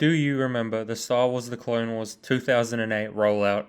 Do you remember the Star Wars The Clone Wars 2008 rollout?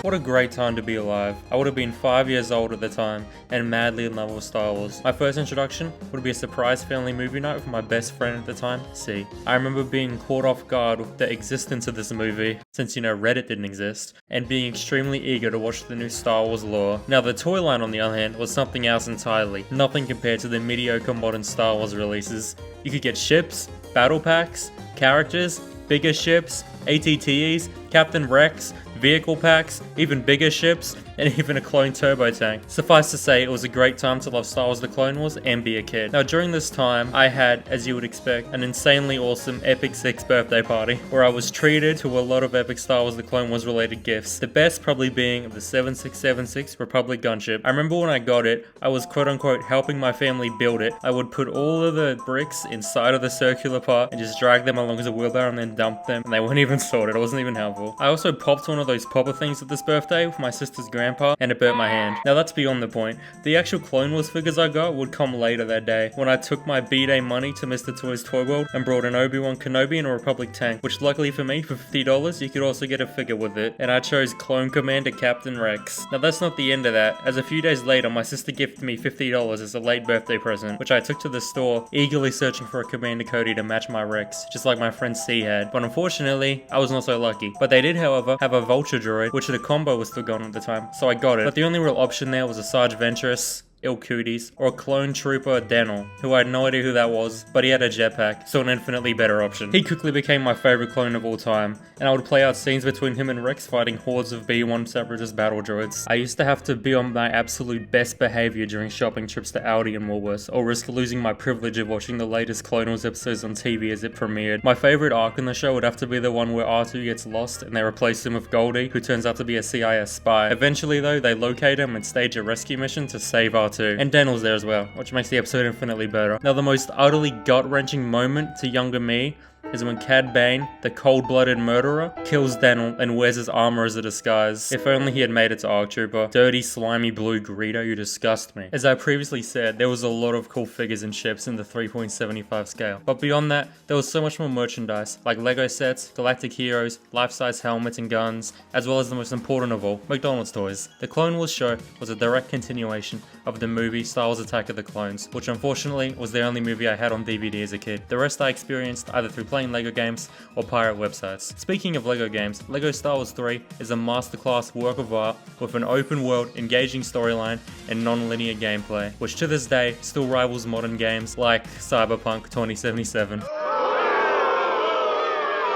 What a great time to be alive. I would have been 5 years old at the time and madly in love with Star Wars. My first introduction would be a surprise family movie night with my best friend at the time, C. I remember being caught off guard with the existence of this movie, since Reddit didn't exist, and being extremely eager to watch the new Star Wars lore. Now the toy line on the other hand was something else entirely, nothing compared to the mediocre modern Star Wars releases. You could get ships, battle packs, characters, bigger ships, ATTEs, Captain Rex, vehicle packs, even bigger ships, and even a clone turbo tank. Suffice to say, it was a great time to love Star Wars The Clone Wars and be a kid. Now during this time, I had, as you would expect, an insanely awesome Epic 6 birthday party, where I was treated to a lot of epic Star Wars The Clone Wars related gifts. The best probably being the 7676 Republic gunship. I remember when I got it, I was quote unquote helping my family build it. I would put all of the bricks inside of the circular part and just drag them along as a wheelbarrow and then dump them, and they weren't even sorted. It wasn't even helpful. I also popped one of those popper things at this birthday with my sister's grandpa, and it burnt my hand. Now that's beyond the point. The actual Clone Wars figures I got would come later that day, when I took my B-Day money to Mr. Toys Toy World and brought an Obi-Wan Kenobi and a Republic tank, which luckily for me, for $50, you could also get a figure with it, and I chose Clone Commander Captain Rex. Now that's not the end of that, as a few days later, my sister gifted me $50 as a late birthday present, which I took to the store, eagerly searching for a Commander Cody to match my Rex, just like my friend C had. But unfortunately, I was not so lucky. But they did, however, have a Vulture droid, which the combo was still gone at the time, so I got it. But the only real option there was a Sarge Ventress, Il Cooties, or a clone trooper Denel, who I had no idea who that was, but he had a jetpack, so an infinitely better option. He quickly became my favorite clone of all time, and I would play out scenes between him and Rex fighting hordes of B1 separatist battle droids. I used to have to be on my absolute best behavior during shopping trips to Aldi and Woolworths, or risk losing my privilege of watching the latest Clone Wars episodes on TV as it premiered. My favorite arc in the show would have to be the one where R2 gets lost and they replace him with Goldie, who turns out to be a CIS spy. Eventually though, they locate him and stage a rescue mission to save R2. And Denel's there as well, which makes the episode infinitely better. Now the most utterly gut-wrenching moment to younger me is when Cad Bane, the cold-blooded murderer, kills Denel and wears his armor as a disguise. If only he had made it to ARC Trooper. Dirty, slimy blue Greedo, you disgust me. As I previously said, there was a lot of cool figures and ships in the 3.75 scale. But beyond that, there was so much more merchandise, like Lego sets, galactic heroes, life-size helmets and guns, as well as the most important of all, McDonald's toys. The Clone Wars show was a direct continuation of the movie Star Wars Attack of the Clones, which unfortunately was the only movie I had on DVD as a kid. The rest I experienced either through playing Lego games or pirate websites. Speaking of Lego games, Lego Star Wars 3 is a masterclass work of art with an open world, engaging storyline, and non-linear gameplay, which to this day still rivals modern games like Cyberpunk 2077.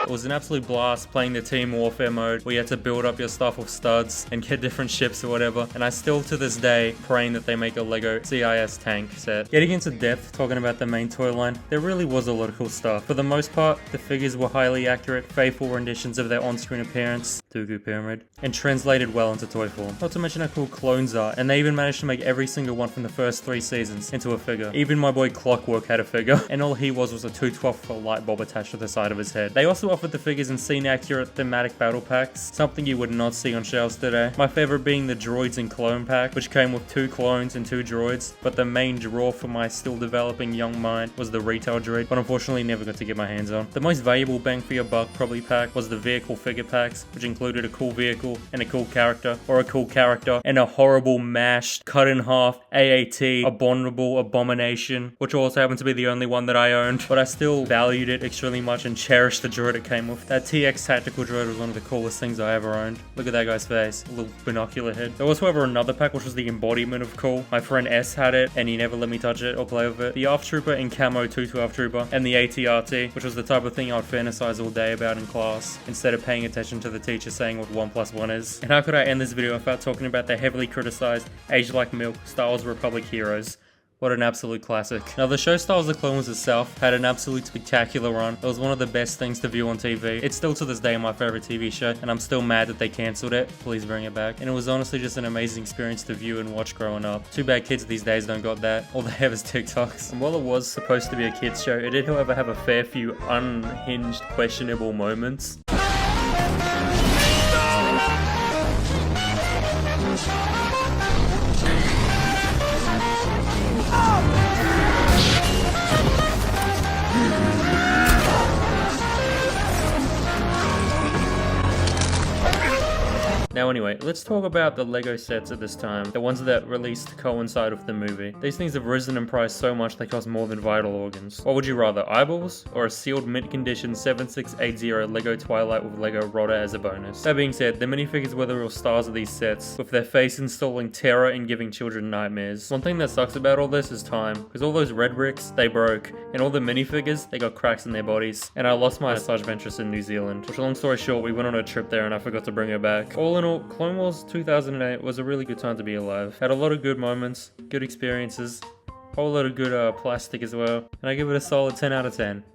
It was an absolute blast playing the team warfare mode where you had to build up your stuff with studs and get different ships or whatever, and I still to this day praying that they make a Lego CIS tank set. Getting into depth talking about the main toy line, there really was a lot of cool stuff. For the most part, the figures were highly accurate, faithful renditions of their on-screen appearance, Dooku Pyramid, and translated well into toy form. Not to mention how cool clones are, and they even managed to make every single one from the first 3 seasons into a figure. Even my boy Clockwork had a figure, and all he was a 2/12 light bulb attached to the side of his head. They also offered the figures in scene-accurate thematic battle packs, something you would not see on shelves today. My favorite being the Droids and Clone pack, which came with 2 clones and 2 droids, but the main draw for my still developing young mind was the retail droid, but unfortunately never got to get my hands on. The most valuable bang for your buck probably pack was the vehicle figure packs, which included a cool vehicle and a cool character, or a cool character and a horrible mashed, cut in half, AAT, abominable abomination, which also happened to be the only one that I owned, but I still valued it extremely much and cherished the droid it came with. That TX tactical droid was one of the coolest things I ever owned. Look at that guy's face, a little binocular head. There was however another pack which was the embodiment of cool. My friend S had it and he never let me touch it or play with it. The ARC Trooper in camo 212 Trooper, and the ATRT, which was the type of thing I would fantasize all day about in class, instead of paying attention to the teacher saying what 1 + 1 is. And how could I end this video without talking about the heavily criticized, aged like milk, Star Wars Republic heroes? What an absolute classic. Now the show Star Wars The Clone Wars itself had an absolute spectacular run. It was one of the best things to view on TV. It's still to this day my favorite TV show, and I'm still mad that they cancelled it. Please bring it back. And it was honestly just an amazing experience to view and watch growing up. Too bad kids these days don't got that. All they have is TikToks. And while it was supposed to be a kids show, it did however have a fair few unhinged, questionable moments. Now anyway, let's talk about the LEGO sets at this time, the ones that released to coincide with the movie. These things have risen in price so much they cost more than vital organs. What would you rather, eyeballs, or a sealed mint condition 7680 LEGO Twilight with LEGO Rodder as a bonus? That being said, the minifigures were the real stars of these sets, with their face installing terror and giving children nightmares. One thing that sucks about all this is time, because all those red bricks, they broke, and all the minifigures, they got cracks in their bodies, and I lost my massage bentress in New Zealand, which long story short, we went on a trip there and I forgot to bring her back. All in all, Clone Wars 2008 was a really good time to be alive. Had a lot of good moments, good experiences, whole lot of good plastic as well, and I give it a solid 10 out of 10.